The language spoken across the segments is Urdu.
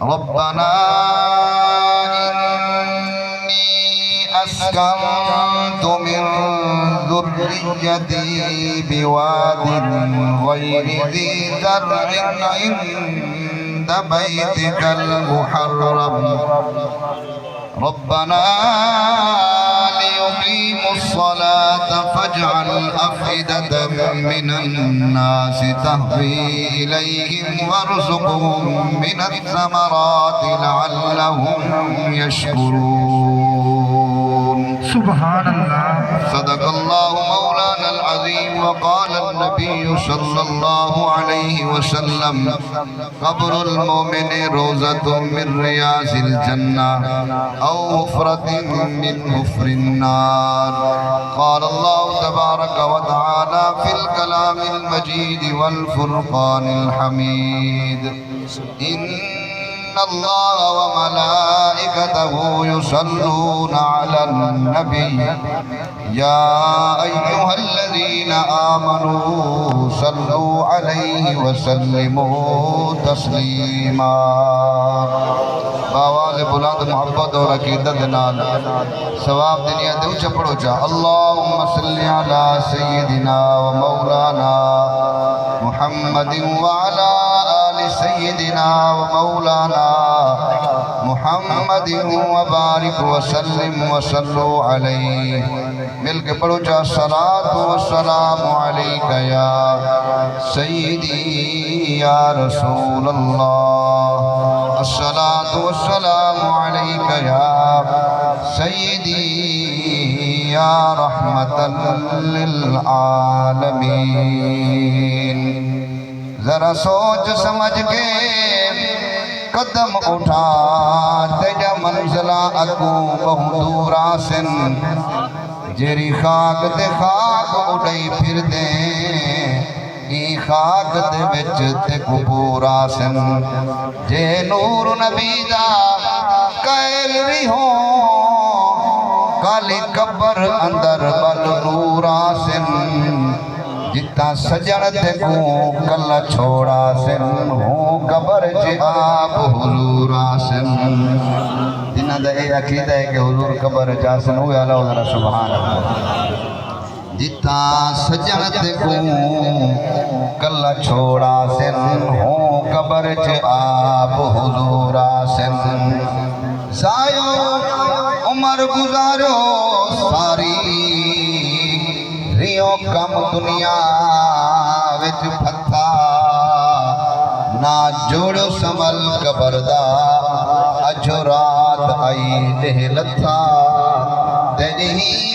ربنا إني أسكنت من ذريتي بواد غير ذي زرع عند بيتك المحرم ربنا ليقيموا الصلاة فاجعل أفئدة من الناس تهوي إليهم وارزقهم من الثمرات لعلهم يشكرون. سبحان اللہ. صدق الله مولانا العظيم. وقال النبي صلى الله عليه وسلم قبر المؤمن روضة من رياض الجنة أو حفرة من حفر النار. قال الله تبارك وتعالى في الكلام المجيد والفرقان الحميد إن الله وملائكته يصلون على النبي يا أيها الذين آمنوا صلوا عليه وسلموا تسليما. آواز بلند محبت اور عقیدت نال ثواب دنیا دے اونچا پڑھو جا. اللهم صل على سيدنا ومولانا محمد وعلى آل سيدنا ومولانا محمد وبارك وسلم وصلوا عليه. مل کے پڑھو جا. الصلاة والسلام عليك يا سيدي يا رسول الله. الصلاة والسلام عليك يا سيدي يا رحمة للعالمين. ذرا سوچ سمجھ کے قدم اٹھا تیجا منزلہ اگو بہت دور آسن جیری خاک دے خاک اڑائی پھر دیں ای خاک دے بچ تے قبور آسن جے نور نبی دا قائل بھی ہوں کالی قبر اندر بل نور آسن جتا سجن تے کو کلا چھوڑا سن ہوں قبر جے آپ حضور آسن. جنہ دا اے عقیدہ ہے کہ حضور قبر جاسن ہوئے اللہ ذرا سبحان اللہ. جتا سجن تے کو کلا چھوڑا سن ہوں قبر جے آپ حضور آسن. زائیو عمر گزارو ساری ریو کم دنیا وچ پھتا نا جوڑو سمل قبر دا اجو رات آئی لہ لتھا تیری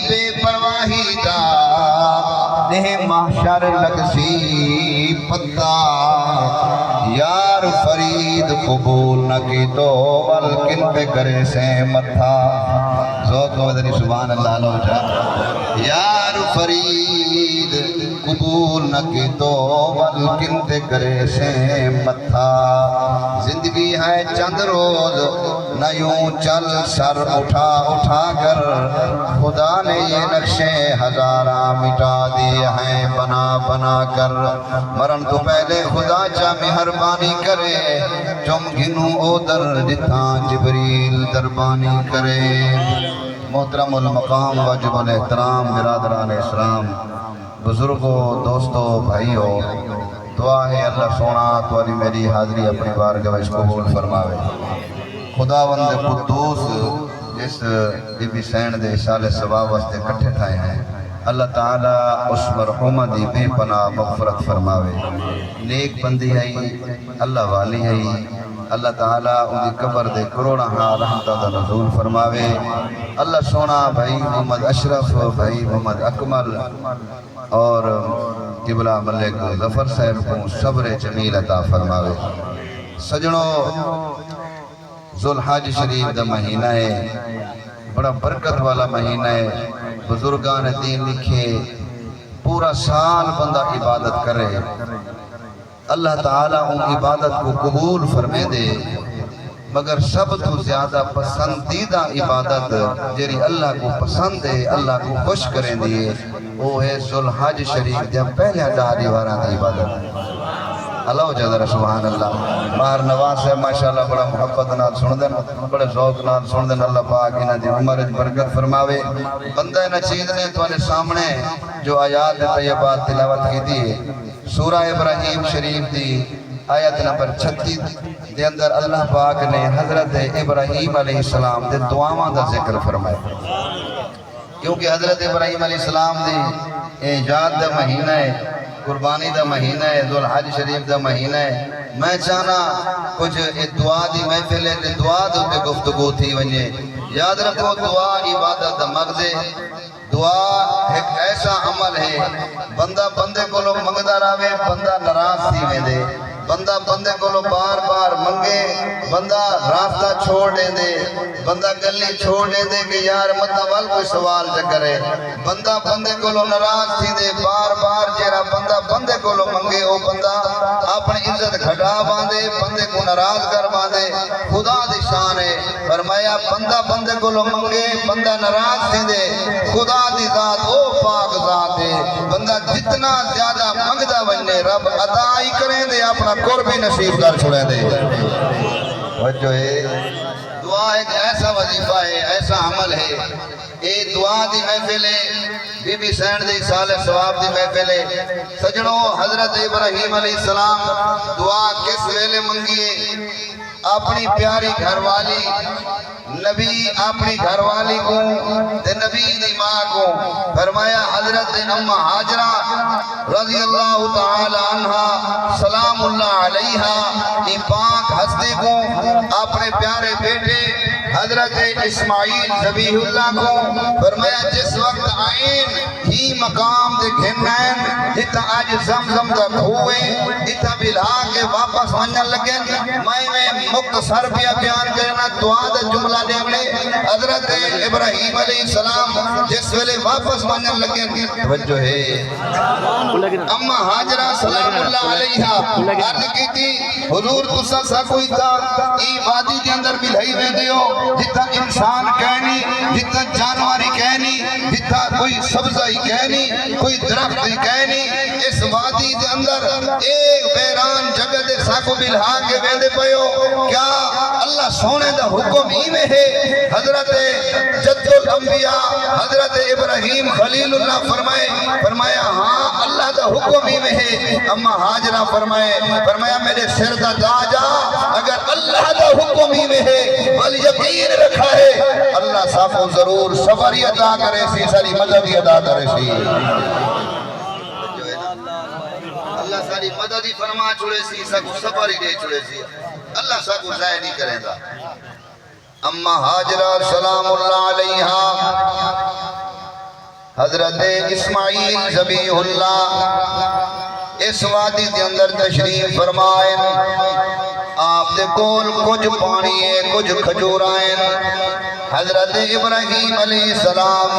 بے پرواہی دا لہ محشر لگسی پتا. یار فرید قبول نہ کی تو بلکن پہ کرے سے متھا. ذوق مدنی سبحان اللہ لو جا. یار فرید قبول نہ کی تو بلکن پہ کرے سے متھا. زندگی ہے چند روز نہ یوں چل سر اٹھا اٹھا کر خدا نے یہ نقشے ہزارہ مٹا دیے ہیں بنا بنا کر. مرن تو پہلے خدا چا مہربانی کرے چم گھنوں او در جتھاں جبریل دربانی کرے. محترم المقام واجب الاحترام برادران اسلام بزرگوں دوستوں بھائیوں دعا ہے اللہ سونا توالی میری حاضری اپنی بارگاہ وچ قبول فرماوے. خداوند قدوس جس بی بی سین دے سال ثواب واسطے کٹھے تھائے ہیں اللہ تعالیٰ اس مرحومہ دی بے پناہ مغفرت فرماوے. نیک بندی ہے اللہ والی ہے اللہ تعالیٰ ان کی قبر دے کروڑا ہاں رحمتہ دا نزول فرماوے. اللہ سونا بھائی محمد اشرف بھائی محمد اکمل اور قبلہ ملک ظفر صاحب کو صبر جمیل عطا فرماوے. سجنوں ذوالحج شریف دا مہینہ ہے بڑا برکت والا مہینہ ہے. بزرگان دین لکھے پورا سال بندہ عبادت کرے اللہ تعالیٰ ان عبادت کو قبول فرمے دے. مگر سب تو زیادہ پسندیدہ عبادت جیری اللہ کو پسند ہے اللہ کو خوش کریں دیئے وہ ہے ذوالحج شریف جب پہلے ڈاری واراں دی عبادت. اللہ ہو جائے سبحان اللہ باہر نواز صاحب ماشاءاللہ بڑا محبت نال سن دین بڑے ذوق نال سن دین اللہ پاک انہاں دی عمر وچ برکت فرماوے بندہ نچیز نے تواڈے سامنے جو آیات طیبات تلاوت کیتی ہے سورہ ابراہیم شریف دی آیت نمبر 36 دے اندر اللہ پاک نے حضرت ابراہیم علیہ السلام دے دعاواں دا ذکر فرمایا کیونکہ حضرت ابراہیم علیہ السلام دی ایجاد دا مہینہ ہے قربانی دا مہینہ ہے ذوالحج شریف دا مہینہ ہے میں چاہنا کچھ دعا دی محفل ہے دعا دے تے گفتگو تھی ونجے یاد رکھو دعا عبادت دا مغز ہے دعا ایک ایسا عمل ہے بندہ بندے کو لوگ منگدا راوے بندہ ناراض تھی ویندے بندہ بندے کو لو بار بار منگے بندہ راستہ چھوڑ دے دے بندہ گلی چھوڑ دے دے کہ یار متوال کوئی سوال چکرے بندہ بندے کو لو ناراض تھی دے بار بار جیرا بندہ بندے کو لو منگے او بندہ اپنی عزت گھٹا باندے بندے کو ناراض کر باندے خدا دی شان ہے فرمایا بندہ بندے کو لو منگے بندہ ناراض تھی دے خدا دی ذات او پاک ذات ہے بندہ جتنا زیادہ منگدا بننے رب عطا ہی کریں دے اپنا قربی نصیب کر چھوڑے دے وجہ ہے دعا ایک ایسا وظیفہ ہے ایسا عمل ہے اے دعا دی محفل ہے بی بی سین دی سال ثواب دی محفل ہے سجنوں حضرت ابراہیم علیہ السلام دعا کس ویلے منگیے اپنی پیاری گھر والی نبی اپنی گھر والی کو تے نبی دی ماں کو فرمایا حضرت امہ حاجرہ رضی اللہ تعالی عنہ سلام اللہ علیہا یہ پاک ہستی کو اپنے پیارے بیٹے حضرت اسماعیل ذبیح اللہ کو فرمایا جس وقت آئین ہی مقام دے گھنائن جتا آج زمزم دا کھوئے جتا بلہا کے واپس منجن لگن میں مختصر پیا بیان کرنا دعا دا جملہ دیکھنے حضرت ابراہیم علیہ السلام جس ویلے واپس منجن لگن وجہ ہے اما حاجرہ سلام اللہ علیہا عرض کی تھی حضور تسا سا کوئی تا ای وادی دے اندر بلہی میں دیو جتا انسان کہنی جتا جانواری کہنی جتا کوئی سبزائی کہنی کوئی درخت کہنی اس وادی دے اندر ایک ویران جگہ دے ساکو بلہا کے ویندے پیو کیا اللہ سونے دا حکم ہی میں ہے حضرت جد الانبیاء حضرت ابراہیم خلیل اللہ فرمایا ہاں اللہ دا حکم ہی میں ہے اما حاجرہ فرمایا میرے سر دا تاجا اگر اللہ دا حکم ہی میں ہے بل یقین رکھا ہے اللہ ساکو ضرور سفری عطا کرے سی ساری مدد عطا کرے سی اللہ ساری مدد ہی فرما چھوڑے سی ساکو سفری دے چھوڑے سی اللہ ساکو ضائع نہیں کرے گا اما حاجرہ سلام اللہ علیہا حضرت اسماعیل ذبیح اللہ اس وادی دے اندر تشریف فرمائیں آپ دے کول کچھ پانی ہے کچھ کھجورائیں حضرت ابراہیم علیہ السلام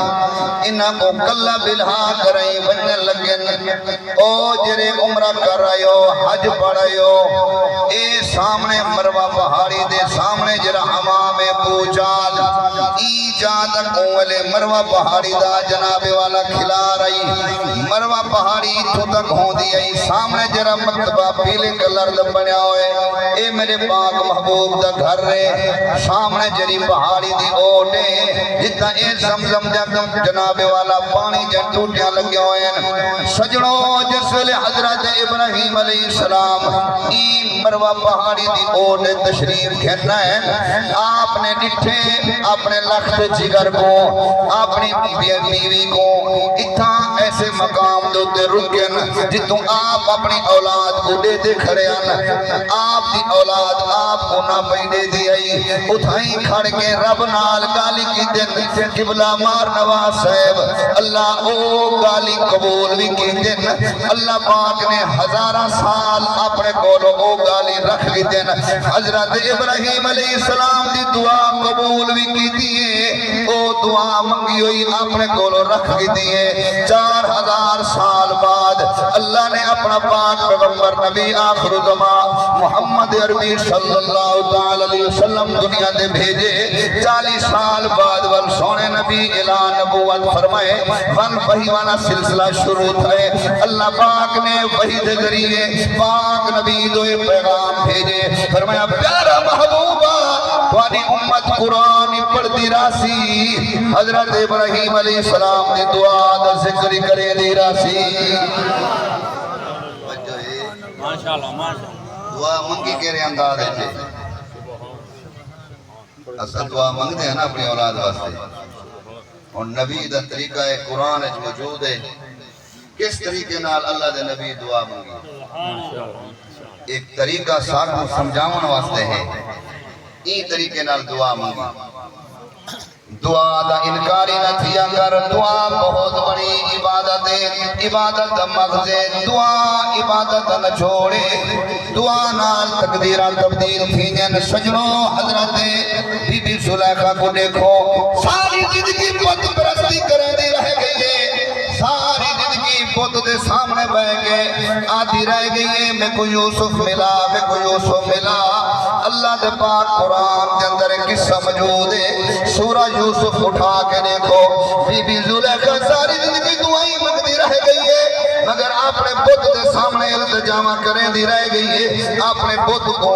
انہاں کو کلا بلہا کریں بننے لگن او جرے عمرہ کر رہے ہو حج پڑھ رہے ہو اے سامنے مروہ پہاڑی دے سامنے جرہ حمام پوچال ای جان تک اولے مروہ پہاڑی دا جناب والا کھلا رہی مروہ پہاڑی تو تک ہوں دی ای سامنے جرہ مکتبہ پیلے کلر دا بنیا ہوئے اے میرے پاک محبوب دا گھر رہے سامنے جری پہاڑی دی اوٹے جتا اے زمزم جناب والا پانی جن ٹوٹیاں لگے ہوئے ہیں سجنوں جس ویلے حضرت ابراہیم علیہ السلام ای مروہ پہاڑی دی اوٹے تشریف کھینا ہے آپ نے ڈٹھے اپنے لخت جگر کو اپنی بیوی کو اتھا ایسے مقام دوتے رکن جتوں آپ اپنی اولاد کو دے دے کھڑے آن آپ دی اولاد آپ کو نہ پیڑے دی آئی اتھائی کھڑ کے رب نال گالی کی دن قبلہ مار نواز صاحب اللہ او گالی قبول بھی کی دن اللہ پاک نے ہزارہ سال اپنے کولو او گالی رکھ کی دن حضرت ابراہیم علیہ السلام دی دعا قبول بھی کی دیئے او دعا منگی ہوئی اپنے کولو رکھ کی دیئے چار ہزار سال بعد اللہ نے اپنا پاک پیغمبر نبی آخر زمان محمد عربی صلی اللہ تعالی علیہ وسلم دنیا دے بھیجے 40 سال بعد ول سونے نبی اعلان نبوت فرمائے ون وحی والا سلسلہ شروع تھے اللہ پاک نے وحی دے ذریعے پاک نبی دو پیغام بھیجے فرمایا پیارا محبوبہ توانی امت قرآن پڑھتی راسی حضرت ابراہیم علیہ السلام نے دعا دا ذکر کرے دی راسی ماشاءاللہ دعا منگی کے رہے انداز ہے اصل دعا منگتے ہیں نا اپنی اولاد واسطے اور نبی دا طریقہ قرآن اچ موجود ہے کس طریقے نال اللہ دے نبی دعا منگی ایک طریقہ ساکھوں سمجھاون واسطے ہے این طریقے نال دعا منگی دعا دا انکاری نہ تھیا کر دعا بہت بڑی عبادت ہے عبادت دا مغز ہے دعا عبادت نہ چھوڑے دعا نال تقدیران تبدیل تھینین سجنوں حضرت بی بی زلیخا کو دیکھو ساری زندگی بت پرستی کریں دی رہ گئی ہے ساری زندگی بت دے سامنے بہ گئے آدھی رہ گئی ہے میں کو یوسف ملا میں کو یوسف ملا اللہ دے پاک قرآن کے اندر ایک قصہ موجود ہے سورہ یوسف اٹھا کے دیکھو بی بی زلیخا ساری زندگی دعائیں مانگتی رہ گئی ہے مگر اپنے بت دے سامنے التجامہ کریں دی رہ گئی ہے اپنے بت کو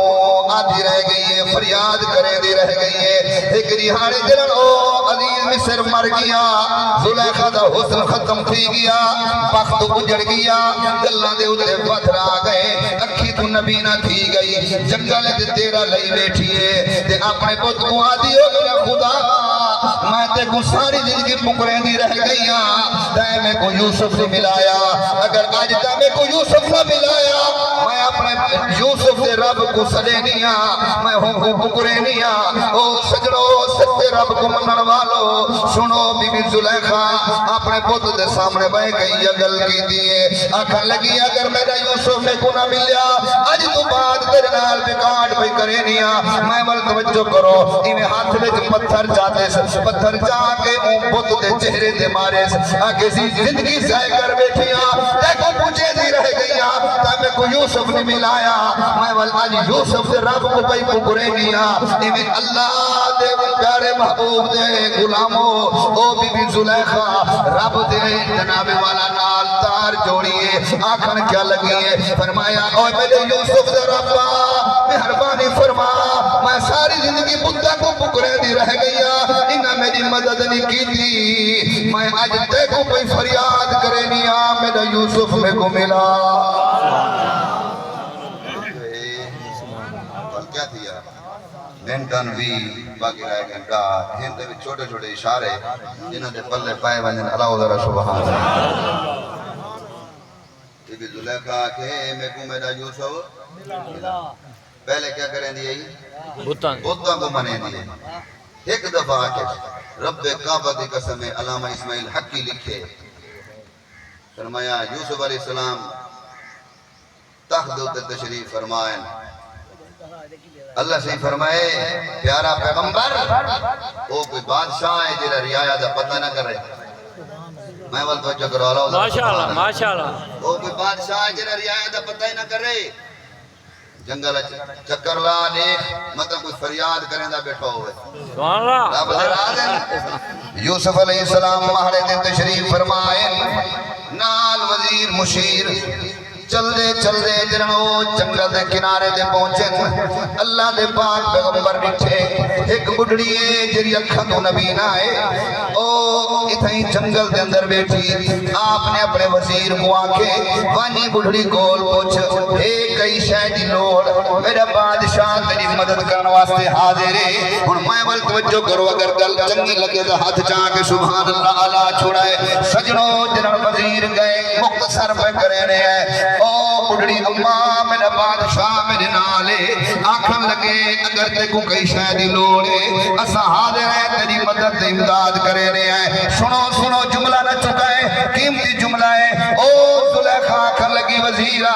آدھی رہ گئی ہے فریاد کریں دی رہ گئی ہے ایک ریحانے دلن او عزیز مصر مر گیا زلیخا دا حسن ختم تھی گیا بخت اجڑ گیا گلہ دے اتنے پتھر آ گئے اکھی تو نبی نہ تھی گئی جنگل دے تیرا لئی بیٹھیے تے اپنے بت کو آدھی ہو گیا خدا میں تے کو ساری زندگی پکڑیں دی رہ گئیاں تے میں کو یوسف سے ملایا اگر آج تا میں کو یوسف نہ ملایا میں اپنے یوسف سے رب کو سلے نیا میں ہوں کو پکڑے نیا او سجڑو ستے رب کو منن والو سنو بی بی زلیخا اپنے بت دے سامنے بہ گئی اگل کی دیئے آکھا لگی اگر میرا یوسف میں کو نہ ملیا آج تو بعد تیرے نال بکاٹ پہ کرے نیا میں بل توجہ کرو انہیں ہاتھ میں پتھر جاتے پتھر جا کے اون بت دے چہرے دے مارے آگے سی زندگی سائے کر بیٹھیاں دیکھو پوچھے دی رہ گئیاں تا میں کو یوسف نے ملایا میں بل آج یوسف سے رب کو پہ پکرے گیا انہیں اللہ دے پیارے محبوب دے غلاموں او بی بی زلیخا رب دے جناب والا نال تار جوڑیے آکھن کیا لگیے فرمایا او میرے یوسف دے ربا مہربانی فرما میں ساری زندگی بندہ کو پکڑے دی رہ گیا انہا میری مدد نہیں کی تھی میں آج دیکھو کوئی فریاد کرے نیا میرا یوسف میں کو ملا کیا تھیا گھنٹن بھی باقی رائے گھنٹا ہندے بھی چھوٹے چھوٹے اشارے جنہوں نے پلے پائے بنجن اللہ ذرا سبحان بی بی زلیخا کہ میں کو میرا یوسف ملا پہلے کیا کریں دیئے بتاں کو منے دیئے ایک دفعہ آکے رب کعبہ دی قسم علامہ اسماعیل حقی لکھے فرمایا یوسف علیہ السلام تخت ہوتے تشریف فرمائیں اللہ سے فرمائے پیارا پیغمبر وہ کوئی بادشاہ ہے جنہا رعایا دا پتہ نہ کرے میں والتو چکر اللہ ماشاءاللہ ماشاءاللہ وہ کوئی بادشاہ ہے جنہا رعایا دا پتہ نہ کرے جنگل چکر لا دیکھ مطلب کوئی فریاد کریں دا بیٹھا ہوئے سبحان اللہ یوسف علیہ السلام مہرے دے تشریف فرمائیں نال وزیر مشیر چل دے جنہوں جنگل دے کنارے دے پہنچیں اللہ دے پاک پیغمبر بٹھے ایک بڑھڑی ہے جری اکھا تو نبی نہ آئے او اتھائی جنگل دے اندر بیٹھی آپ نے اپنے وزیر کو آکے وانی بڑھڑی کول پوچھ ایک کئی شہدی لوڑ میرا بادشاہ تیری مدد کرنے واسطے حاضر ہے اور میں بل توجہ کرو اگر گل چنگی لگے تو ہاتھ چاہ کے سبحان اللہ اللہ چھوڑائے سجنوں جنہوں وزیر گئے مختصر پہ کرے رہے ہیں او بڑھڑی اماں میرا بادشاہ میرے نالے آنکھن لگے اگر تے کو کئی شاید لوڑے اسا حاضر ہے تیری مدد امداد کرے رہے ہیں سنو جملہ نہ چکا ہے قیمتی جملہ ہے او زلیخا آنکھن لگی وزیرہ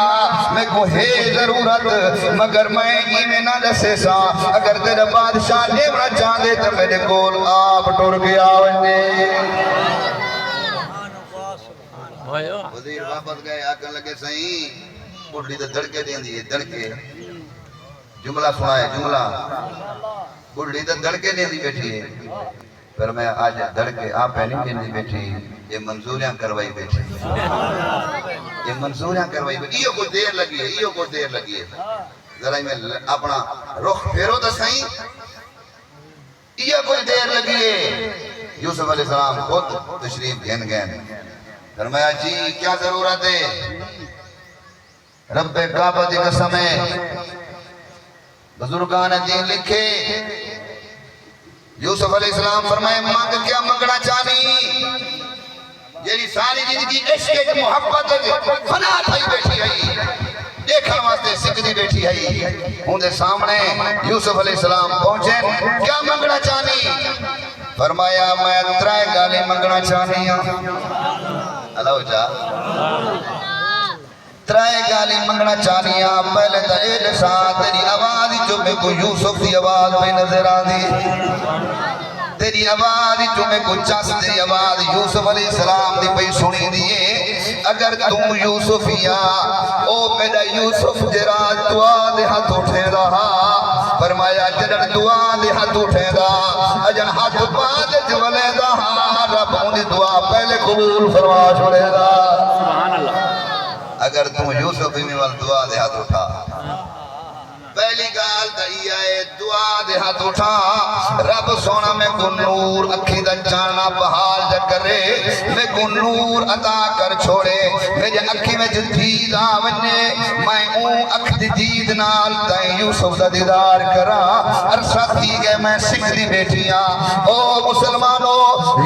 میں کو ہے ضرورت مگر میں ایمیں نہ دسے سا اگر تیرا بادشاہ نیورا چاہ دے تو میرے کول آپ ٹور گیا ہوئے ہوئے ہو وزیر واپس گئے آکن لگے سہیں بڑھڑی تو دڑکے دیں دیئے دڑکے جملہ سنائے جملہ بڑھڑی تو دڑکے دیں دی بیٹھی ہے پھر میں آج دڑکے آپ پہنی دیں دی بیٹھی یہ منظوریاں کروائی بیٹھی یہ منظوریاں کروائی بیٹھی یہ کچھ دیر لگی ہے یہ کچھ دیر لگی ہے ذرا میں اپنا رخ پھیرو تو سہیں یہ کچھ دیر لگی ہے یوسف علیہ السلام خود تشریف گھن گئن فرمایا جی کیا ضرورت ہے رب کعبہ دی قسم ہے بزرگان دین لکھے یوسف علیہ السلام فرمائے مانگ کیا منگنا چاہنی جیری ساری زندگی عشق محبت فنا تھائی بیٹھی ہے دیکھن واسطے سکھ دی بیٹھی ہے ان دے سامنے یوسف علیہ السلام پہنچے کیا منگنا چاہنی فرمایا میں ترائے گالی منگنا چاہنی اللہ ہو جا ترائے گالی منگنا چاہنی پہلے تا اے لسا تیری آواز جو میں کو یوسف دی آواز پہ نظر آ دی تیری آواز جو میں کو چاس تیری آواز یوسف علیہ السلام دی پہ سنی دیئے اگر تم یوسفیا او میرا یوسف جرا دعا دے ہاتھ اٹھے رہا فرمایا جنر دعا دے ہاتھ اٹھے رہا اجن ہاتھ بعد جولے رہا رب انہی دعا پہلے قبول فرما چھوڑے رہا سبحان اللہ اگر تم یوسف ہی میں دعا دے ہاتھ اٹھا پہلی گال دائی آئے دعا دے ہاتھ اٹھا رب سونا میں کو نور اکھی دا جانا بحال جا کرے میں کو نور عطا کر چھوڑے میں جا اکھی میں جو دید آونے میں اون اکھ دی دید نال تائیں یوسف دا دیدار کرا عرصہ تھی گئے میں سکھ دی بیٹیاں او مسلمانو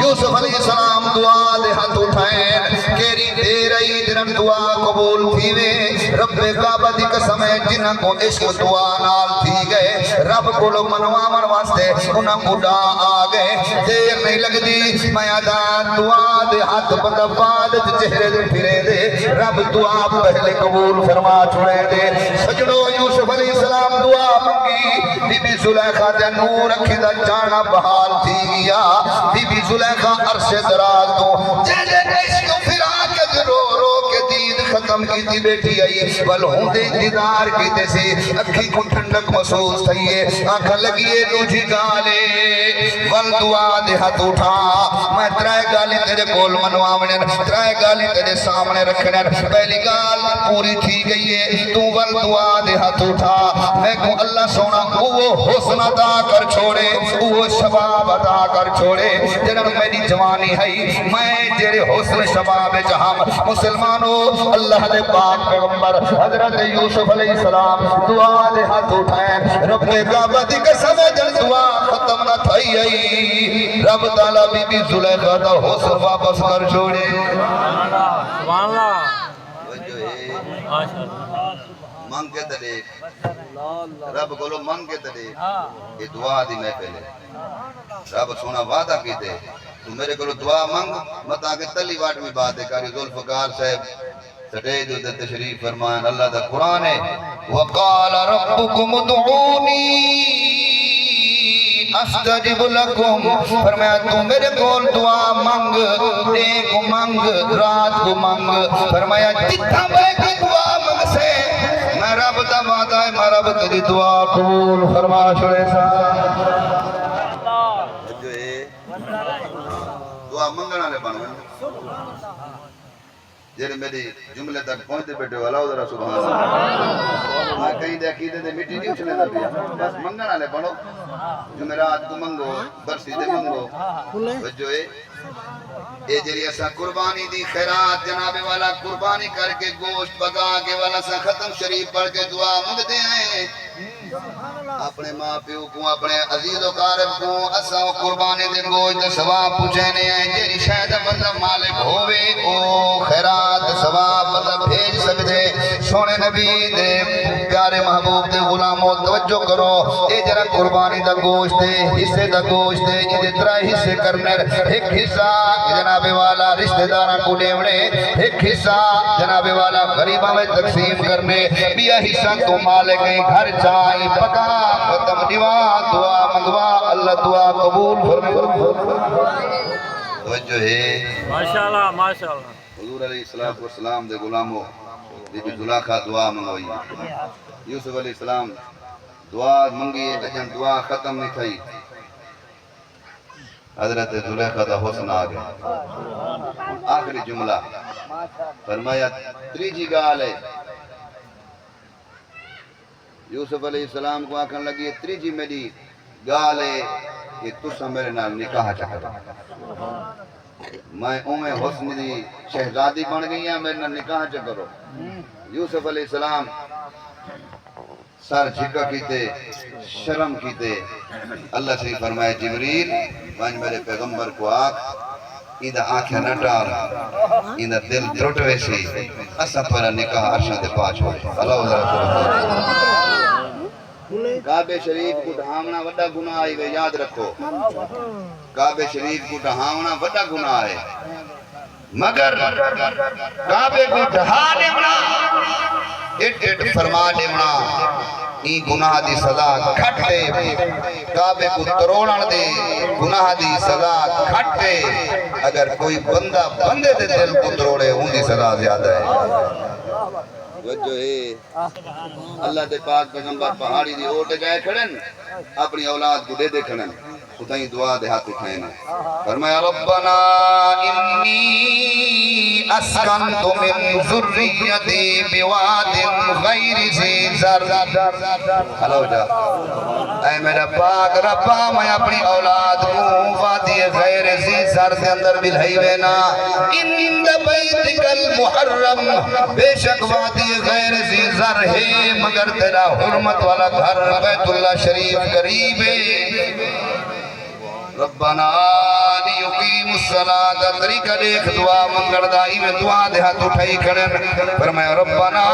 یوسف علیہ السلام دعا دے ہاتھ اٹھائیں کیری دے رہی جنم دعا قبول تھی وے رب کعبہ دی قسم ہے جنہ کو عشق دعا نال تھی گئے رب کو لو منوامر واسطے انہاں بڑا آگئے دیر نہیں لگ دی میں آدھان دعا دے ہاتھ بندہ بعد چہرے دے پھرے دے رب دعا پہلے قبول فرما چھوڑے دے سجنو یوسف علیہ السلام دعا منگی بی بی زلیخہ دے نور رکھی دا جانا بحال تھی گیا بی بی زلیخہ عرص دراز دو جیلے عشق پھرا کے رو رو کے دید ختم کی تھی بیٹھی آئی ولہوں دے دیدار کی تے سے اکھی کو ٹھنڈک محسوس تھئیے آنکھا لگیے تجھی گالے ول دعا دے ہاتھ اٹھا میں ترائے گالی تیرے کول منوامنے ترائے گالی تیرے سامنے رکھنے پہلی گال پوری تھی گئی ہے تو ول دعا دے ہاتھ اٹھا میں کو اللہ سونا وہ حسن عطا کر چھوڑے وہ شباب عطا کر چھوڑے جنہوں میری جوانی ہے میں جیرے حسن شباب جہاں مسلمانوں اللہ دے پاک پیغمبر حضرت یوسف علیہ السلام دعا دے ہاتھ اٹھائیں رب کعبہ دی قسم جن دعا ختم نہ تھئی آئی رب تعالیٰ بی بی زلیخہ دا حسن واپس کر چھوڑے سبحان اللہ مانگ کے تلے رب کو لو مانگ کے تلے یہ دعا دی میں پہلے رب سونا وعدہ کی دے تو میرے کو دعا مانگ مطا کہ تلی واٹ میں بات ہے کاری ذوالفقار صاحب سٹے جو دے تشریف فرمائن اللہ دا قرآن ہے وَقَالَ رَبُّكُمُ دُعُونِي استجب لکم فرمایا تو میرے کول دعا مانگ دے کو مانگ رات کو مانگ فرمایا جتنا میں کی دعا مانگ سے میں رب دا وعدہ ہے میں رب تیری دعا قبول فرما چھوڑے سا جو ہے دعا مانگنا لے بانو جیرے میری جملے تک پہنچتے بیٹھے والا ہو ذرا سبحان اللہ میں کہیں دے عقیدے دے مٹی نہیں اچھلے نہ پیا بس منگنا لے پڑھو جمعرات کو منگو برسی دے منگو جو ہے اے جری ایسا قربانی دی خیرات جناب والا قربانی کر کے گوشت پکا کے والا سا ختم شریف پڑھ کے دعا مانگتے ہیں اپنے ماں پیو کو اپنے عزیز و قارب کو اسا قربانی دے گوشت ثواب پوچھنے ہیں جری شاید بندہ مالک ہوئے او خیرات ثواب بندہ بھیج سکتے سونے نبی دے پیارے محبوب دے غلاموں توجہ کرو اے جرا قربانی دا گوشت دے حصے دا گوشت دے یہ ترہ حصے کرنے ایک حصہ جناب والا رشتہ دارہ کو لیونے ایک حصہ جناب والا غریبہ میں تقسیم کرنے بیا حصہ تو مالک گھر چاہی پکا ختم دیوا دعا منگوا اللہ دعا قبول فرمائے توجہ ہے ماشاءاللہ ماشاءاللہ حضور علیہ الصلوۃ والسلام دے غلامو بی بی زلیخا دعا منگوائی یوسف علیہ السلام دعا منگی لیکن دعا ختم نہیں تھی حضرت زلیخا دا حسن آ گیا آخری جملہ فرمایا تریجی گال ہے یوسف علیہ السلام کو آکھن لگی تریجی میری گال ہے کہ تسا میرے نال نکاح چکر میں اومے حسن دی شہزادی بن گئی ہیں میرے نال نکاح چکرو یوسف علیہ السلام سر جھکا کیتے شرم کیتے اللہ سے فرمایا جبریل وانج میرے پیغمبر کو آکھ ایدہ آنکھیں نہ ڈال ایدہ دل ترٹ ویسی اسا پر نکاح عرشان دے پاچ ہوئے اللہ عزیز کعبہ شریف کو ڈھامنا وڈا گناہ آئی وے یاد رکھو کعبہ شریف کو ڈھامنا وڈا گناہ ہے مگر کعبے کو ڈھا دیمنا اٹ فرما دیمنا ای گناہ دی سزا کھٹے کعبے کو تروڑن دے گناہ دی سزا کھٹے اگر کوئی بندہ بندے دے دل کو تروڑے ان دی سزا زیادہ ہے وجہ ہے اللہ دے پاک پیغمبر پہاڑی دی اوٹ گئے کھڑن اپنی اولاد کو دے کھڑن خدای دعا دے ہاتھ اٹھائیں فرمایا ربنا انی اسکنت من ذریتی بواد غیر ذی زرع ہلو جا اے میرا پاک ربا میں اپنی اولاد کو وادی غیر ذی زرع کے اندر ملہی وینا اند بیتک المحرم بے شک وادی غیر ذی زرع ہے مگر تیرا حرمت والا گھر بیت اللہ شریف قریب ہے ربنا لیقیم الصلاة طریقہ دیکھ دعا منگڑ دائی میں دعا دے ہاتھ اٹھائی کھڑن فرمایا ربنا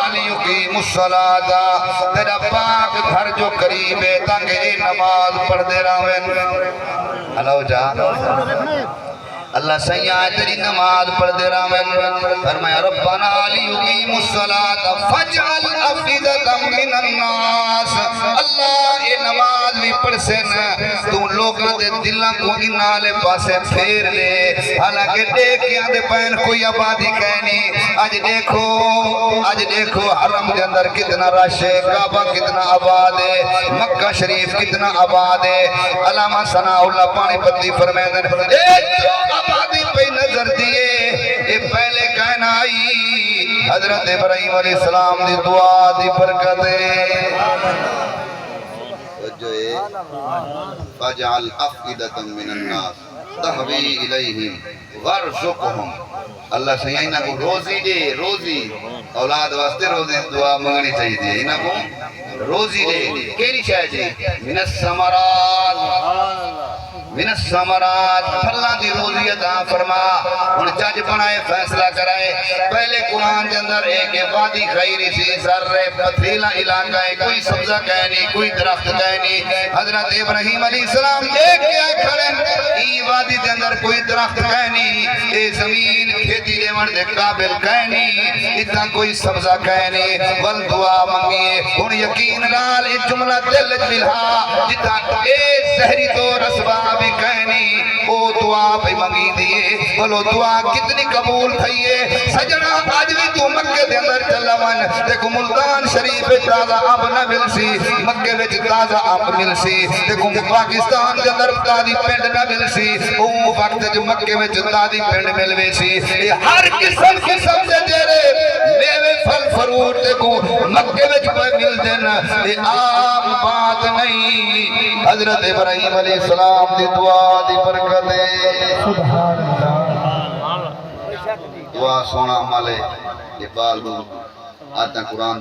لیقیم الصلاة تیرا پاک گھر جو قریب ہے تاکہ اے نماز پڑھ دے راوین ہلو جا اللہ سیاہ تیری نماز پڑھ دے راوین فرمایا ربنا لیقیم الصلاة فجعل افئدۃ من الناس اللہ اے نماز بھی پڑھ سے نا تو لوگوں دے دلوں کو انالے پاسے پھیر لے حالانکہ دیکھیاں دے پین کوئی آبادی کہنی آج دیکھو حرم کے اندر کتنا رش ہے کعبہ کتنا آباد ہے مکہ شریف کتنا آباد ہے علامہ ثناء اللہ پانی پتی فرمیدن آبادی پہ نظر دیئے اے پہلے کہنا آئی حضرت ابراہیم علیہ السلام دی دعا دی برکت ہے فَجْعَلْ أَفْئِدَةً مِّنَ النَّاسِ تَهْوِي إِلَيْهِمْ وَارْزُقْهُمْ اللہ سیاہ انہاں کو روزی دے روزی اولاد واسطے روزی دعا منگنی چاہیے دی انہاں کو روزی دے کیری شاہ جی من الثمرات پھلاں دی روزی عطا فرما ان جج بنائے فیصلہ کرائے پہلے قرآن کے اندر ایک وادی خیری سی زرع پتھریلا علاقہ ہے کوئی سبزہ کہنی کوئی درخت کہنی حضرت ابراہیم علیہ السلام ایک کیا کھڑن ای وادی کے اندر کوئی درخت کہنی اے زمین کھیتی لیون دے قابل کہنی اتنا کوئی سبزہ کہنی ول دعا منگیے ان یقین رال ایک جملہ دل ملہا جتا اے زہری تو رسبہ بھی کہنی او دعا بھی منگی دیئے بلو دعا کتنی قبول تھئیے سجنہ آج بھی تو مکہ دے اندر چلا من دیکھو ملتان شریف تازہ اب نہ مل سی مکہ وچ تازہ اب مل سی دیکھو پاکستان دے اندر تازی پینڈ نہ مل سی او وقت جو مکہ وچ تازی پینڈ ملوے سی ہر قسم سے جیرے میوے پھل فروٹ دیکھو مکہ وچ مل دینا یہ عام بات نہیں حضرت ابراہیم علیہ السلام دی دعا دی برکت ہے دعا سونا مالے یہ بال آتا قرآن